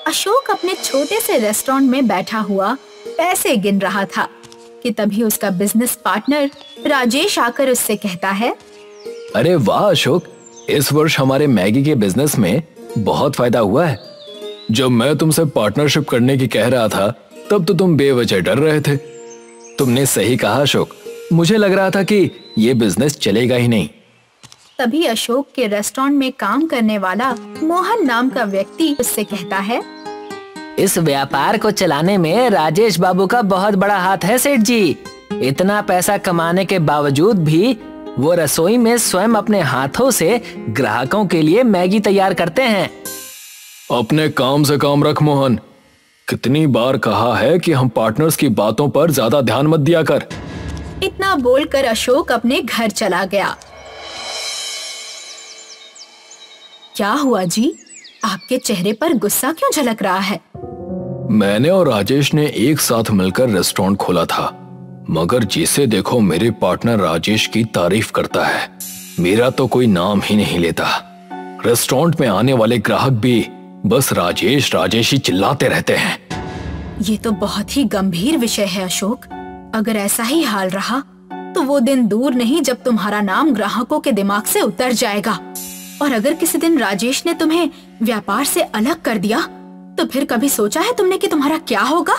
अशोक अपने छोटे से रेस्टोरेंट में बैठा हुआ पैसे गिन रहा था कि तभी उसका बिजनेस पार्टनर राजेश आकर उससे कहता है, अरे वाह अशोक, इस वर्ष हमारे मैगी के बिजनेस में बहुत फायदा हुआ है। जब मैं तुमसे पार्टनरशिप करने की कह रहा था तब तो तुम बेवजह डर रहे थे। तुमने सही कहा अशोक, मुझे लग रहा था कि ये बिजनेस चलेगा ही नहीं। तभी अशोक के रेस्टोरेंट में काम करने वाला मोहन नाम का व्यक्ति उससे कहता है, इस व्यापार को चलाने में राजेश बाबू का बहुत बड़ा हाथ है सेठ जी। इतना पैसा कमाने के बावजूद भी वो रसोई में स्वयं अपने हाथों से ग्राहकों के लिए मैगी तैयार करते हैं। अपने काम से काम रख मोहन। कितनी बार कहा है कि हम पार्टनर्स की बातों पर ज्यादा ध्यान मत दिया कर। इतना बोलकर अशोक अपने घर चला गया। क्या हुआ जी, आपके चेहरे पर गुस्सा क्यों झलक रहा है? मैंने और राजेश ने एक साथ मिलकर रेस्टोरेंट खोला था, मगर जिसे देखो मेरे पार्टनर राजेश की तारीफ करता है, मेरा तो कोई नाम ही नहीं लेता। रेस्टोरेंट में आने वाले ग्राहक भी बस राजेश राजेश ही चिल्लाते रहते हैं। ये तो बहुत ही गंभीर विषय है अशोक। अगर ऐसा ही हाल रहा तो वो दिन दूर नहीं जब तुम्हारा नाम ग्राहकों के दिमाग से उतर जाएगा। और अगर किसी दिन राजेश ने तुम्हें व्यापार से अलग कर दिया तो फिर कभी सोचा है तुमने कि तुम्हारा क्या होगा?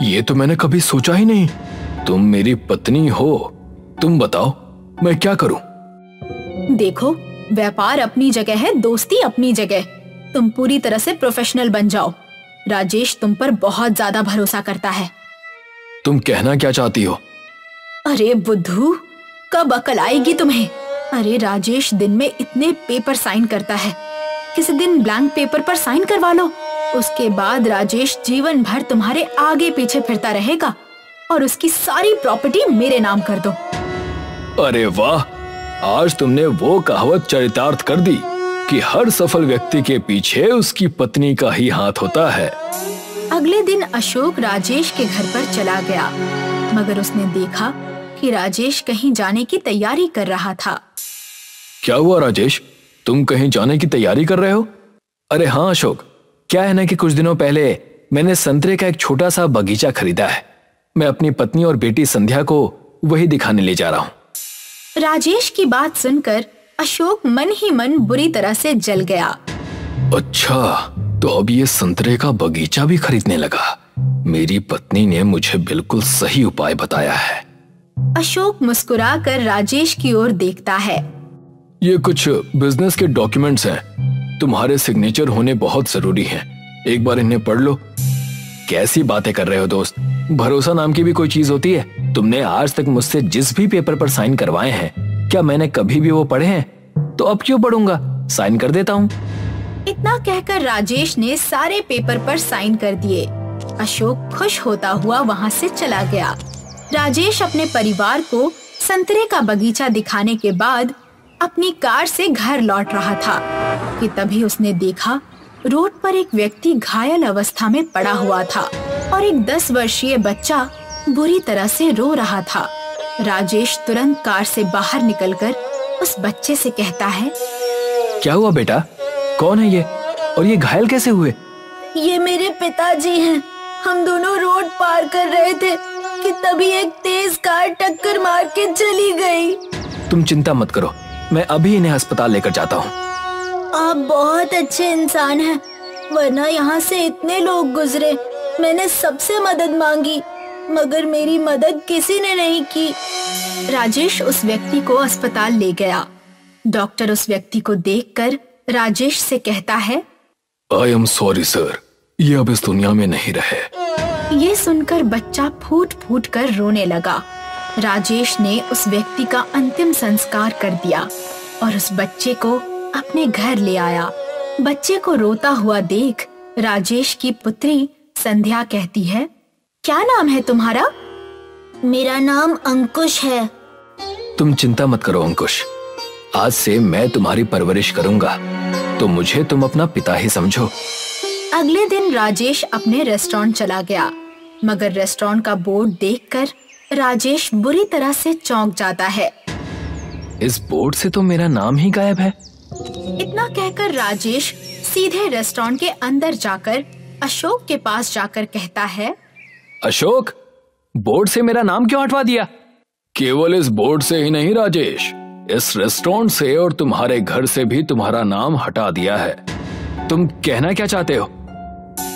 ये तो मैंने कभी सोचा ही नहीं। तुम मेरी पत्नी हो, तुम बताओ मैं क्या करूं? देखो, व्यापार अपनी जगह है, दोस्ती अपनी जगह। तुम पूरी तरह से प्रोफेशनल बन जाओ। राजेश तुम पर बहुत ज्यादा भरोसा करता है। तुम कहना क्या चाहती हो? अरे बुद्धू, कब अकल आएगी तुम्हें? अरे राजेश दिन में इतने पेपर साइन करता है, किसी दिन ब्लैंक पेपर पर साइन करवा लो। उसके बाद राजेश जीवन भर तुम्हारे आगे पीछे फिरता रहेगा और उसकी सारी प्रॉपर्टी मेरे नाम कर दो। अरे वाह, आज तुमने वो कहावत चरितार्थ कर दी कि हर सफल व्यक्ति के पीछे उसकी पत्नी का ही हाथ होता है। अगले दिन अशोक राजेश के घर पर चला गया, मगर उसने देखा कि राजेश कहीं जाने की तैयारी कर रहा था। क्या हुआ राजेश, तुम कहीं जाने की तैयारी कर रहे हो? अरे हाँ अशोक, क्या है ना कि कुछ दिनों पहले मैंने संतरे का एक छोटा सा बगीचा खरीदा है। मैं अपनी पत्नी और बेटी संध्या को वही दिखाने ले जा रहा हूँ। राजेश की बात सुनकर अशोक मन ही मन बुरी तरह से जल गया। अच्छा, तो अब ये संतरे का बगीचा भी खरीदने लगा। मेरी पत्नी ने मुझे बिल्कुल सही उपाय बताया है। अशोक मुस्कुराकर राजेश की ओर देखता है। ये कुछ बिजनेस के डॉक्यूमेंट्स हैं, तुम्हारे सिग्नेचर होने बहुत जरूरी हैं। एक बार इन्हें पढ़ लो। कैसी बातें कर रहे हो दोस्त, भरोसा नाम की भी कोई चीज होती है? तुमने आज तक मुझसे जिस भी पेपर पर साइन करवाए हैं, क्या मैंने कभी भी वो पढ़े हैं? तो अब क्यों पढ़ूंगा, साइन कर देता हूँ। इतना कहकर राजेश ने सारे पेपर पर साइन कर दिए। अशोक खुश होता हुआ वहाँ से चला गया। राजेश अपने परिवार को संतरे का बगीचा दिखाने के बाद अपनी कार से घर लौट रहा था कि तभी उसने देखा रोड पर एक व्यक्ति घायल अवस्था में पड़ा हुआ था और एक 10 वर्षीय बच्चा बुरी तरह से रो रहा था। राजेश तुरंत कार से बाहर निकलकर उस बच्चे से कहता है, क्या हुआ बेटा, कौन है ये और ये घायल कैसे हुए? ये मेरे पिताजी हैं। हम दोनों रोड पार कर रहे थे कि तभी एक तेज कार टक्कर मार के चली गई। तुम चिंता मत करो, मैं अभी इन्हें अस्पताल लेकर जाता हूँ। आप बहुत अच्छे इंसान हैं, वरना यहाँ से इतने लोग गुजरे। मैंने सबसे मदद मांगी मगर मेरी मदद किसी ने नहीं की। राजेश उस व्यक्ति को अस्पताल ले गया। डॉक्टर उस व्यक्ति को देखकर राजेश से कहता है, आई एम सॉरी सर, ये अब इस दुनिया में नहीं रहे। ये सुनकर बच्चा फूट फूट कर रोने लगा। राजेश ने उस व्यक्ति का अंतिम संस्कार कर दिया और उस बच्चे को अपने घर ले आया। बच्चे को रोता हुआ देख राजेश की पुत्री संध्या कहती है, क्या नाम है तुम्हारा? मेरा नाम अंकुश है। तुम चिंता मत करो अंकुश, आज से मैं तुम्हारी परवरिश करूंगा, तो मुझे तुम अपना पिता ही समझो। अगले दिन राजेश अपने रेस्टोरेंट चला गया, मगर रेस्टोरेंट का बोर्ड देखकर राजेश बुरी तरह से चौंक जाता है। इस बोर्ड से तो मेरा नाम ही गायब है। इतना कहकर राजेश सीधे रेस्टोरेंट के अंदर जाकर अशोक के पास जाकर कहता है, अशोक, बोर्ड से मेरा नाम क्यों हटवा दिया? केवल इस बोर्ड से ही नहीं राजेश, इस रेस्टोरेंट से और तुम्हारे घर से भी तुम्हारा नाम हटा दिया है। तुम कहना क्या चाहते हो?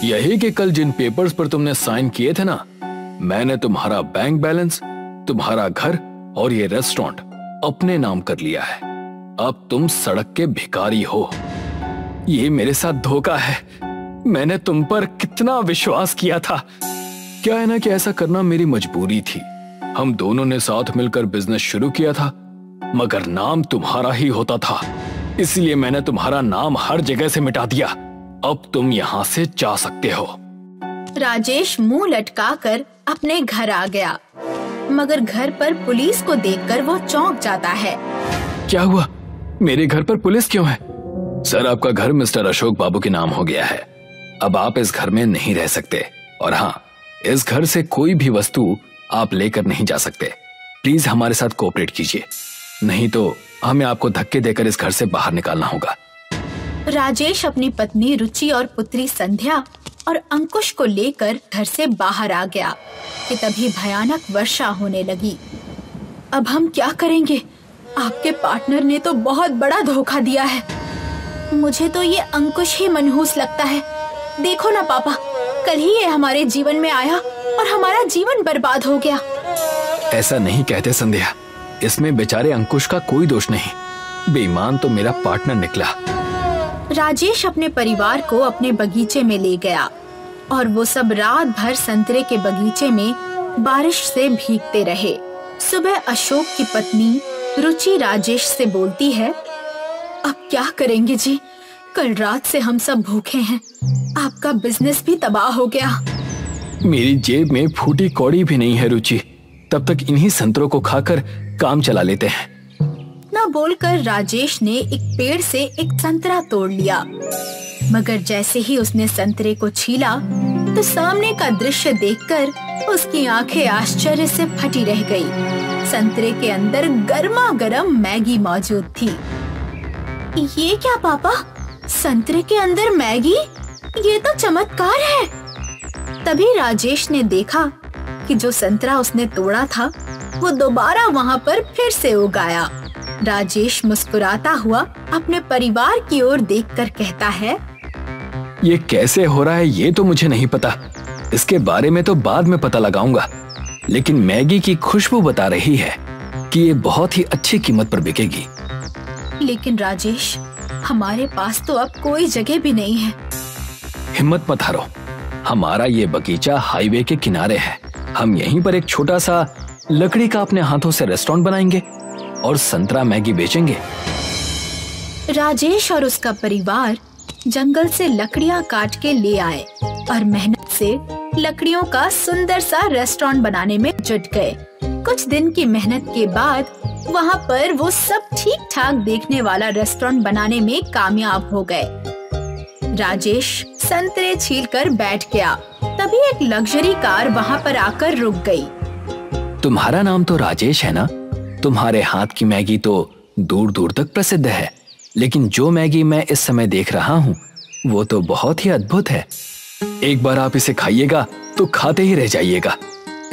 यही कि कल जिन पेपर्स पर तुमने साइन किए थे ना, मैंने तुम्हारा बैंक बैलेंस, तुम्हारा घर और ये रेस्टोरेंट अपने नाम कर लिया है। अब तुम सड़क के भिखारी हो। ये मेरे साथ धोखा है। मैंने तुम पर कितना विश्वास किया था। क्या है ना कि ऐसा करना मेरी मजबूरी थी। हम दोनों ने साथ मिलकर बिजनेस शुरू किया था, मगर नाम तुम्हारा ही होता था, इसलिए मैंने तुम्हारा नाम हर जगह से मिटा दिया। अब तुम यहाँ से जा सकते हो। राजेश मुंह लटकाकर अपने घर आ गया, मगर घर पर पुलिस को देखकर वो चौंक जाता है। क्या हुआ? मेरे घर पर पुलिस क्यों है? सर, आपका घर मिस्टर अशोक बाबू के नाम हो गया है। अब आप इस घर में नहीं रह सकते, और हाँ, इस घर से कोई भी वस्तु आप लेकर नहीं जा सकते। प्लीज हमारे साथ कोऑपरेट कीजिए, नहीं तो हमें आपको धक्के देकर इस घर से बाहर निकालना होगा। राजेश अपनी पत्नी रुचि और पुत्री संध्या और अंकुश को लेकर घर से बाहर आ गया कि तभी भयानक वर्षा होने लगी। अब हम क्या करेंगे? आपके पार्टनर ने तो बहुत बड़ा धोखा दिया है। मुझे तो ये अंकुश ही मनहूस लगता है। देखो ना पापा, कल ही ये हमारे जीवन में आया और हमारा जीवन बर्बाद हो गया। ऐसा नहीं कहते संध्या, इसमें बेचारे अंकुश का कोई दोष नहीं। बेईमान तो मेरा पार्टनर निकला। राजेश अपने परिवार को अपने बगीचे में ले गया और वो सब रात भर संतरे के बगीचे में बारिश से भीगते रहे। सुबह अशोक की पत्नी रुचि राजेश से बोलती है, अब क्या करेंगे जी? कल रात से हम सब भूखे हैं। आपका बिजनेस भी तबाह हो गया। मेरी जेब में फूटी कौड़ी भी नहीं है रुचि। तब तक इन्हीं संतरों को खाकर काम चला लेते हैं। ना बोलकर राजेश ने एक पेड़ से एक संतरा तोड़ लिया, मगर जैसे ही उसने संतरे को छीला तो सामने का दृश्य देखकर उसकी आंखें आश्चर्य से फटी रह गई। संतरे के अंदर गर्मा गर्म मैगी मौजूद थी। ये क्या पापा? संतरे के अंदर मैगी? ये तो चमत्कार है। तभी राजेश ने देखा कि जो संतरा उसने तोड़ा था वो दोबारा वहाँ पर फिर से उगाया। राजेश मुस्कुराता हुआ अपने परिवार की ओर देखकर कहता है, ये कैसे हो रहा है ये तो मुझे नहीं पता। इसके बारे में तो बाद में पता लगाऊंगा, लेकिन मैगी की खुशबू बता रही है कि ये बहुत ही अच्छी कीमत पर बिकेगी। लेकिन राजेश, हमारे पास तो अब कोई जगह भी नहीं है। हिम्मत मत हारो, हमारा ये बगीचा हाईवे के किनारे है। हम यहीं पर एक छोटा सा लकड़ी का अपने हाथों से रेस्टोरेंट बनाएंगे और संतरा मैगी बेचेंगे। राजेश और उसका परिवार जंगल से लकड़ियां काट के ले आए और मेहनत से लकड़ियों का सुंदर सा रेस्टोरेंट बनाने में जुट गए। कुछ दिन की मेहनत के बाद वहाँ पर वो सब ठीक ठाक देखने वाला रेस्टोरेंट बनाने में कामयाब हो गए। राजेश संतरे छीलकर बैठ गया। तभी एक लग्जरी कार वहाँ पर आकर रुक गई। तुम्हारा नाम तो राजेश है ना? तुम्हारे हाथ की मैगी तो दूर दूर तक प्रसिद्ध है, लेकिन जो मैगी मैं इस समय देख रहा हूँ वो तो बहुत ही अद्भुत है। एक बार आप इसे खाइएगा तो खाते ही रह जाइएगा।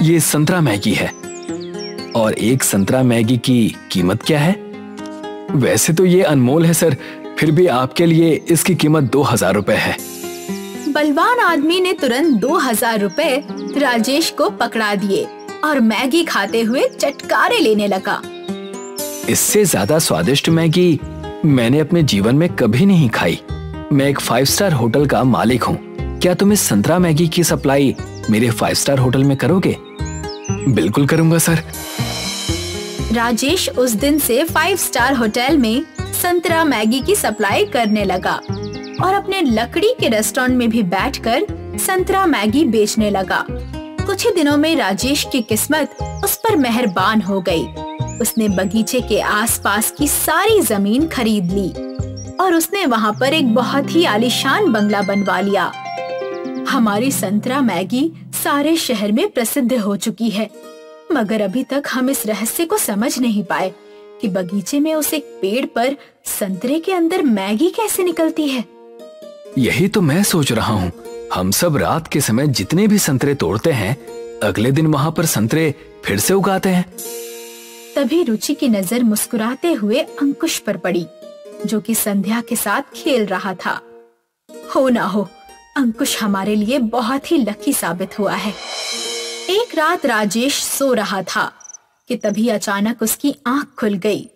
ये संतरा मैगी है। और एक संतरा मैगी की कीमत क्या है? वैसे तो ये अनमोल है सर, फिर भी आपके लिए इसकी कीमत 2000 रुपए है। बलवान आदमी ने तुरंत 2000 रुपए राजेश को पकड़ा दिए और मैगी खाते हुए चटकारे लेने लगा। इससे ज्यादा स्वादिष्ट मैगी मैंने अपने जीवन में कभी नहीं खाई। मैं एक 5 स्टार होटल का मालिक हूँ। क्या तुम इस संतरा मैगी की सप्लाई मेरे 5 स्टार होटल में करोगे? बिल्कुल करूंगा सर। राजेश उस दिन से 5 स्टार होटल में संतरा मैगी की सप्लाई करने लगा और अपने लकड़ी के रेस्टोरेंट में भी बैठकर संतरा मैगी बेचने लगा। कुछ ही दिनों में राजेश की किस्मत उस पर मेहरबान हो गई। उसने बगीचे के आसपास की सारी जमीन खरीद ली और उसने वहाँ पर एक बहुत ही आलीशान बंगला बनवा लिया। हमारी संतरा मैगी सारे शहर में प्रसिद्ध हो चुकी है, मगर अभी तक हम इस रहस्य को समझ नहीं पाए कि बगीचे में उस एक पेड़ पर संतरे के अंदर मैगी कैसे निकलती है। यही तो मैं सोच रहा हूँ। हम सब रात के समय जितने भी संतरे तोड़ते हैं, अगले दिन वहाँ पर संतरे फिर से उगाते हैं। तभी रुचि की नजर मुस्कुराते हुए अंकुश पर पड़ी, जो कि संध्या के साथ खेल रहा था। हो ना हो, अंकुश हमारे लिए बहुत ही लकी साबित हुआ है। एक रात राजेश सो रहा था कि तभी अचानक उसकी आंख खुल गई।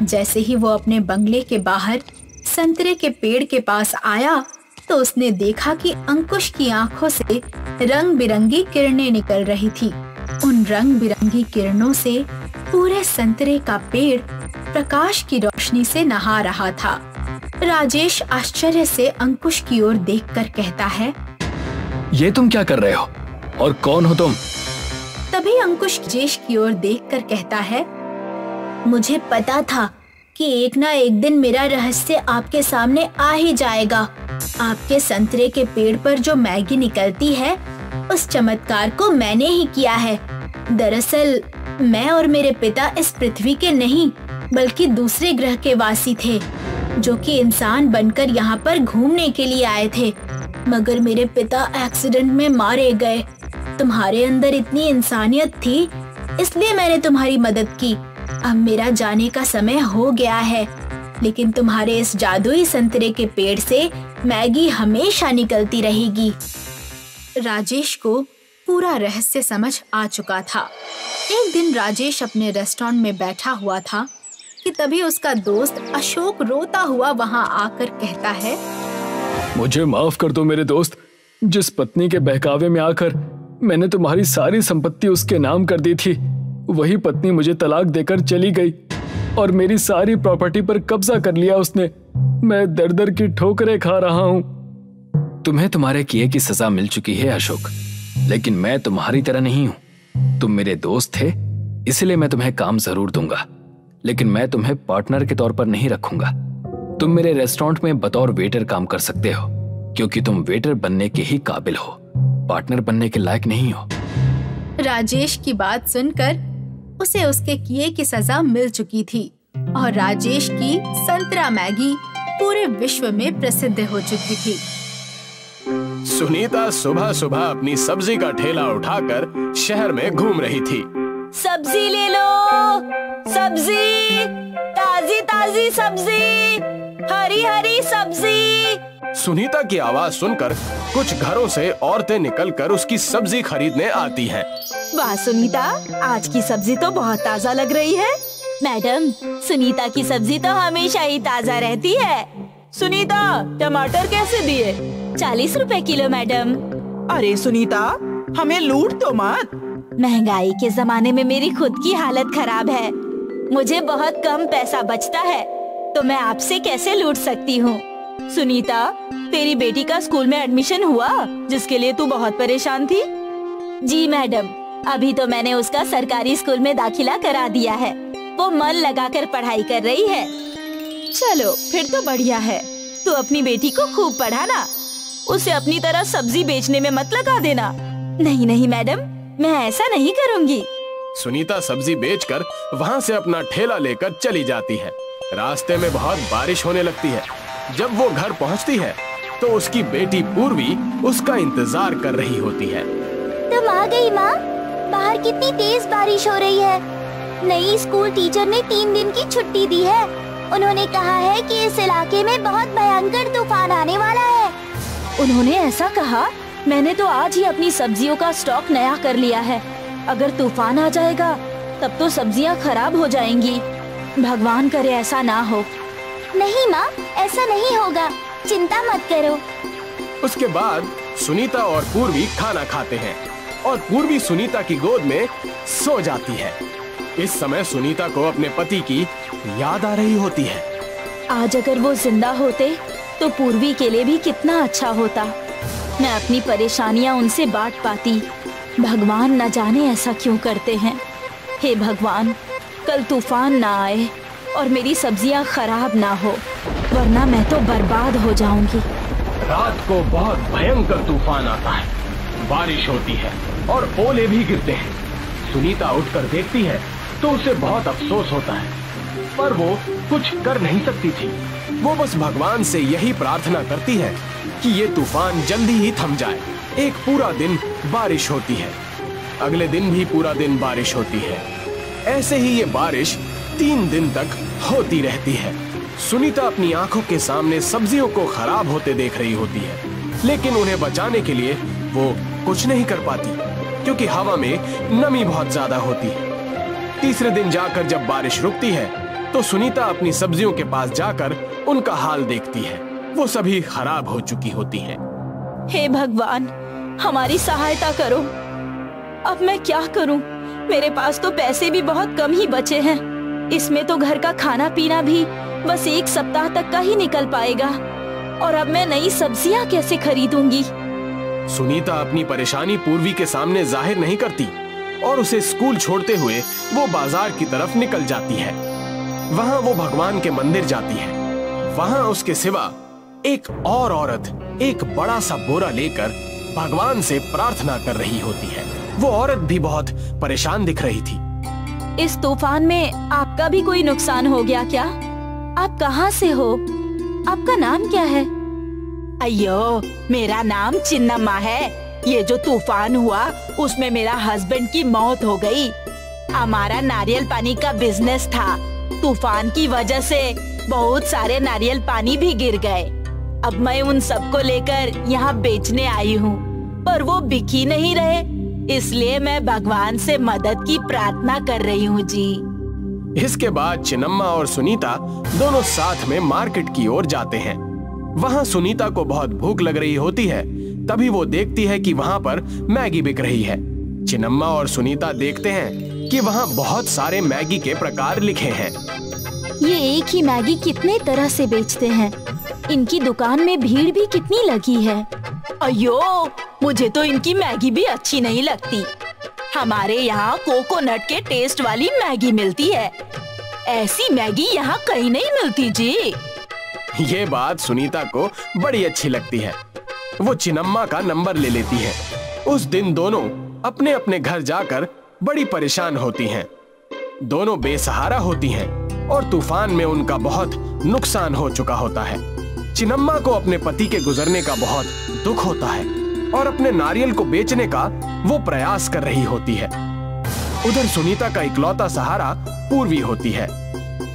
जैसे ही वो अपने बंगले के बाहर संतरे के पेड़ के पास आया तो उसने देखा कि अंकुश की आंखों से रंग बिरंगी किरणें निकल रही थी। उन रंग बिरंगी किरणों से पूरे संतरे का पेड़ प्रकाश की रोशनी से नहा रहा था। राजेश आश्चर्य से अंकुश की ओर देखकर कहता है, ये तुम क्या कर रहे हो और कौन हो तुम? तभी अंकुश राजेश की ओर देखकर कहता है, मुझे पता था कि एक ना एक दिन मेरा रहस्य आपके सामने आ ही जाएगा। आपके संतरे के पेड़ पर जो मैगी निकलती है, उस चमत्कार को मैंने ही किया है। दरअसल मैं और मेरे पिता इस पृथ्वी के नहीं बल्कि दूसरे ग्रह के वासी थे, जो कि इंसान बनकर यहाँ पर घूमने के लिए आए थे, मगर मेरे पिता एक्सीडेंट में मारे गए। तुम्हारे अंदर इतनी इंसानियत थी, इसलिए मैंने तुम्हारी मदद की। अब मेरा जाने का समय हो गया है, लेकिन तुम्हारे इस जादुई संतरे के पेड़ से मैगी हमेशा निकलती रहेगी। राजेश को पूरा रहस्य समझ आ चुका था। एक दिन राजेश अपने रेस्टोरेंट में बैठा हुआ था कि तभी उसका दोस्त अशोक रोता हुआ वहां आकर कहता है, मुझे माफ कर दो मेरे दोस्त। जिस पत्नी के बहकावे में आकर मैंने तुम्हारी सारी संपत्ति उसके नाम कर दी थी, वही पत्नी मुझे तलाक देकर चली गई और मेरी सारी प्रॉपर्टी पर कब्जा कर लिया उसने। मैं दर दर की ठोकरें खा रहा हूँ। तुम्हें तुम्हारे किए की सजा मिल चुकी है अशोक, लेकिन मैं तुम्हारी तरह नहीं हूँ। तुम मेरे दोस्त थे, इसलिए मैं तुम्हें काम जरूर दूंगा, लेकिन मैं तुम्हें पार्टनर के तौर पर नहीं रखूंगा। तुम मेरे रेस्टोरेंट में बतौर वेटर काम कर सकते हो, क्योंकि तुम वेटर बनने के ही काबिल हो, पार्टनर बनने के लायक नहीं हो। राजेश की बात सुनकर उसे उसके किए की सजा मिल चुकी थी और राजेश की संतरा मैगी पूरे विश्व में प्रसिद्ध हो चुकी थी। सुनीता सुबह सुबह अपनी सब्जी का ठेला उठाकर शहर में घूम रही थी। सब्जी ले लो, सब्जी, ताजी ताजी सब्जी, हरी हरी सब्जी। सुनीता की आवाज सुनकर कुछ घरों से औरतें निकलकर उसकी सब्जी खरीदने आती हैं। वाह सुनीता, आज की सब्जी तो बहुत ताजा लग रही है। मैडम, सुनीता की सब्जी तो हमेशा ही ताजा रहती है। सुनीता, टमाटर कैसे दिए? 40 रुपए किलो मैडम। अरे सुनीता, हमें लूट तो मत। महंगाई के जमाने में मेरी खुद की हालत खराब है, मुझे बहुत कम पैसा बचता है, तो मैं आपसे कैसे लूट सकती हूँ। सुनीता, तेरी बेटी का स्कूल में एडमिशन हुआ, जिसके लिए तू बहुत परेशान थी? जी मैडम, अभी तो मैंने उसका सरकारी स्कूल में दाखिला करा दिया है। वो मन लगाकर पढ़ाई कर रही है। चलो फिर तो बढ़िया है। तू अपनी बेटी को खूब पढ़ाना, उसे अपनी तरह सब्जी बेचने में मत लगा देना। नहीं नहीं मैडम, मैं ऐसा नहीं करूँगी। सुनीता सब्जी बेचकर वहाँ से अपना ठेला लेकर चली जाती है। रास्ते में बहुत बारिश होने लगती है। जब वो घर पहुँचती है तो उसकी बेटी पूर्वी उसका इंतजार कर रही होती है। तुम आ गई माँ? बाहर कितनी तेज बारिश हो रही है। नई स्कूल टीचर ने 3 दिन की छुट्टी दी है। उन्होंने कहा है कि इस इलाके में बहुत भयंकर तूफान आने वाला है। उन्होंने ऐसा कहा? मैंने तो आज ही अपनी सब्जियों का स्टॉक नया कर लिया है। अगर तूफान आ जाएगा तब तो सब्जियां खराब हो जाएंगी। भगवान करे ऐसा ना हो। नहीं माँ, ऐसा नहीं होगा, चिंता मत करो। उसके बाद सुनीता और पूर्वी खाना खाते हैं और पूर्वी सुनीता की गोद में सो जाती है। इस समय सुनीता को अपने पति की याद आ रही होती है। आज अगर वो जिंदा होते तो पूर्वी के लिए भी कितना अच्छा होता। मैं अपनी परेशानियां उनसे बांट पाती। भगवान न जाने ऐसा क्यों करते हैं। हे भगवान, कल तूफान ना आए और मेरी सब्जियां खराब ना हो, वरना मैं तो बर्बाद हो जाऊंगी। रात को बहुत भयंकर तूफान आता है, बारिश होती है और ओले भी गिरते हैं। सुनीता उठकर देखती है तो उसे बहुत अफसोस होता है, पर वो कुछ कर नहीं सकती थी। वो बस भगवान से यही प्रार्थना करती है कि ये तूफान जल्दी ही थम जाए। एक पूरा दिन बारिश होती है, अगले दिन भी पूरा दिन बारिश होती है। ऐसे ही ये बारिश 3 दिन तक होती रहती है। सुनीता अपनी आंखों के सामने सब्जियों को खराब होते देख रही होती है, लेकिन उन्हें बचाने के लिए वो कुछ नहीं कर पाती, क्योंकि हवा में नमी बहुत ज्यादा होती है। तीसरे दिन जाकर जब बारिश रुकती है तो सुनीता अपनी सब्जियों के पास जाकर उनका हाल देखती है। वो सभी खराब हो चुकी होती हैं। हे भगवान, हमारी सहायता करो। अब मैं क्या करूं? मेरे पास तो पैसे भी बहुत कम ही बचे हैं। इसमें तो घर का खाना पीना भी बस 1 सप्ताह तक का ही निकल पाएगा, और अब मैं नई सब्जियां कैसे खरीदूंगी? सुनीता अपनी परेशानी पूर्वी के सामने जाहिर नहीं करती और उसे स्कूल छोड़ते हुए वो बाजार की तरफ निकल जाती है। वहाँ वो भगवान के मंदिर जाती है। वहाँ उसके सिवा एक और औरत एक बड़ा सा बोरा लेकर भगवान से प्रार्थना कर रही होती है। वो औरत भी बहुत परेशान दिख रही थी। इस तूफान में आपका भी कोई नुकसान हो गया क्या? आप कहाँ से हो? आपका नाम क्या है? अयो, मेरा नाम चिन्नम्मा है। ये जो तूफान हुआ उसमें मेरा हस्बैंड की मौत हो गई। हमारा नारियल पानी का बिजनेस था। तूफान की वजह से बहुत सारे नारियल पानी भी गिर गए। अब मैं उन सबको लेकर यहाँ बेचने आई हूँ, पर वो बिक ही नहीं रहे, इसलिए मैं भगवान से मदद की प्रार्थना कर रही हूँ जी। इसके बाद चिन्नम्मा और सुनीता दोनों साथ में मार्केट की ओर जाते हैं। वहाँ सुनीता को बहुत भूख लग रही होती है। तभी वो देखती है कि वहाँ पर मैगी बिक रही है। चिन्नम्मा और सुनीता देखते हैं कि वहाँ बहुत सारे मैगी के प्रकार लिखे हैं। ये एक ही मैगी कितने तरह से बेचते हैं। इनकी दुकान में भीड़ भी कितनी लगी है। अयो, मुझे तो इनकी मैगी भी अच्छी नहीं लगती। हमारे यहाँ कोकोनट के टेस्ट वाली मैगी मिलती है। ऐसी मैगी यहाँ कहीं नहीं मिलती जी। ये बात सुनीता को बड़ी अच्छी लगती है। वो चिन्नम्मा का नंबर ले लेती है। उस दिन दोनों अपने अपने घर जाकर बड़ी परेशान होती हैं। दोनों बेसहारा होती हैं और तूफान में उनका बहुत नुकसान हो चुका होता है। चिन्नम्मा को अपने पति के गुजरने का बहुत दुख होता है और अपने नारियल को बेचने का वो प्रयास कर रही होती है। उधर सुनीता का इकलौता सहारा पूर्वी होती है।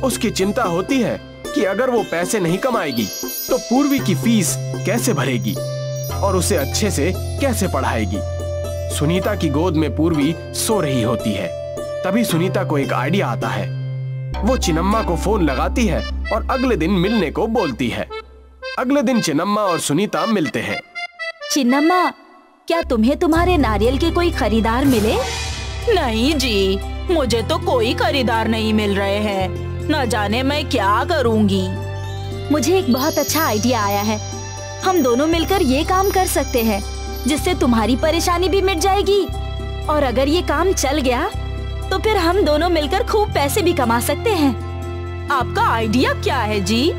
उसकी चिंता होती है कि अगर वो पैसे नहीं कमाएगी तो पूर्वी की फीस कैसे भरेगी और उसे अच्छे से कैसे पढ़ाएगी। सुनीता की गोद में पूर्वी सो रही होती है। तभी सुनीता को एक आइडिया आता है। वो चिन्नम्मा को फोन लगाती है और अगले दिन मिलने को बोलती है। अगले दिन चिन्नम्मा और सुनीता मिलते हैं। चिन्नम्मा, क्या तुम्हें तुम्हारे नारियल के कोई खरीदार मिले? नहीं जी, मुझे तो कोई खरीदार नहीं मिल रहे हैं। न जाने मैं क्या करूँगी। मुझे एक बहुत अच्छा आइडिया आया है। हम दोनों मिलकर ये काम कर सकते हैं, जिससे तुम्हारी परेशानी भी मिट जाएगी, और अगर ये काम चल गया तो फिर हम दोनों मिलकर खूब पैसे भी कमा सकते हैं। आपका आइडिया क्या है जी?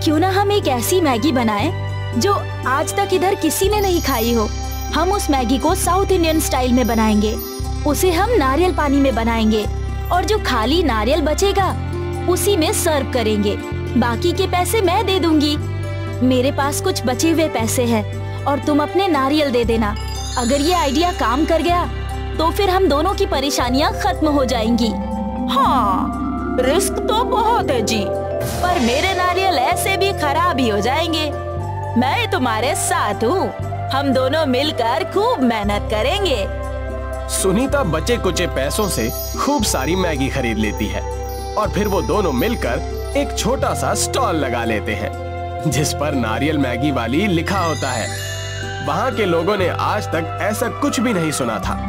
क्यों ना हम एक ऐसी मैगी बनाएं जो आज तक इधर किसी ने नहीं खाई हो। हम उस मैगी को साउथ इंडियन स्टाइल में बनाएंगे। उसे हम नारियल पानी में बनाएंगे और जो खाली नारियल बचेगा उसी में सर्व करेंगे। बाकी के पैसे मैं दे दूंगी। मेरे पास कुछ बचे हुए पैसे हैं और तुम अपने नारियल दे देना। अगर ये आइडिया काम कर गया तो फिर हम दोनों की परेशानियां खत्म हो जाएंगी। हाँ, रिस्क तो बहुत है जी, पर मेरे नारियल ऐसे भी खराब ही हो जाएंगे। मैं तुम्हारे साथ हूँ। हम दोनों मिलकर खूब मेहनत करेंगे। सुनीता बचे कुचे पैसों से खूब सारी मैगी खरीद लेती है और फिर वो दोनों मिलकर एक छोटा सा स्टॉल लगा लेते हैं, जिस पर नारियल मैगी वाली लिखा होता है। वहाँ के लोगों ने आज तक ऐसा कुछ भी नहीं सुना था।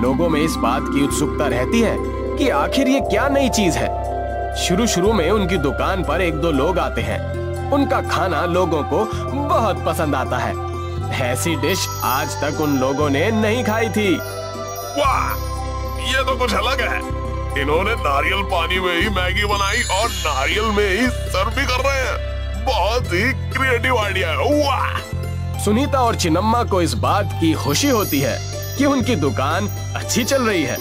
लोगों में इस बात की उत्सुकता रहती है कि आखिर ये क्या नई चीज है। शुरू में उनकी दुकान पर 1-2 लोग आते हैं। उनका खाना लोगों को बहुत पसंद आता है। ऐसी डिश आज तक उन लोगों ने नहीं खाई थी। वाह, ये तो कुछ अलग है। इन्होंने नारियल पानी में ही मैगी बनाई और नारियल में ही सर्व भी कर रहे हैं। बहुत ही क्रिएटिव आइडिया है। वाह। सुनीता और चिन्नम्मा को इस बात की खुशी होती है कि उनकी दुकान अच्छी चल रही है।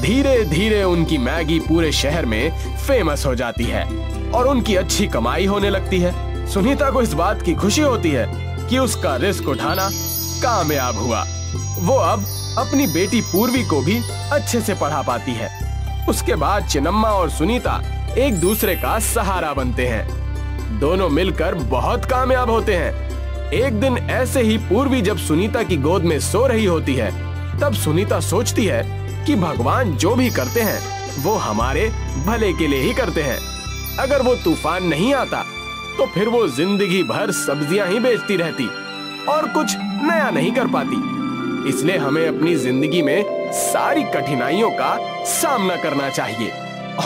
धीरे धीरे उनकी मैगी पूरे शहर में फेमस हो जाती है और उनकी अच्छी कमाई होने लगती है। सुनीता को इस बात की खुशी होती है कि उसका रिस्क उठाना कामयाब हुआ। वो अब अपनी बेटी पूर्वी को भी अच्छे से पढ़ा पाती है। उसके बाद चिन्नम्मा और सुनीता एक दूसरे का सहारा बनते हैं। दोनों मिलकर बहुत कामयाब होते हैं। एक दिन ऐसे ही पूर्वी जब सुनीता की गोद में सो रही होती है, तब सुनीता सोचती है कि भगवान जो भी करते हैं वो हमारे भले के लिए ही करते हैं। अगर वो तूफान नहीं आता तो फिर वो जिंदगी भर सब्जियां ही बेचती रहती और कुछ नया नहीं कर पाती। इसलिए हमें अपनी जिंदगी में सारी कठिनाइयों का सामना करना चाहिए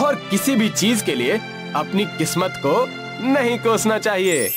और किसी भी चीज के लिए अपनी किस्मत को नहीं कोसना चाहिए।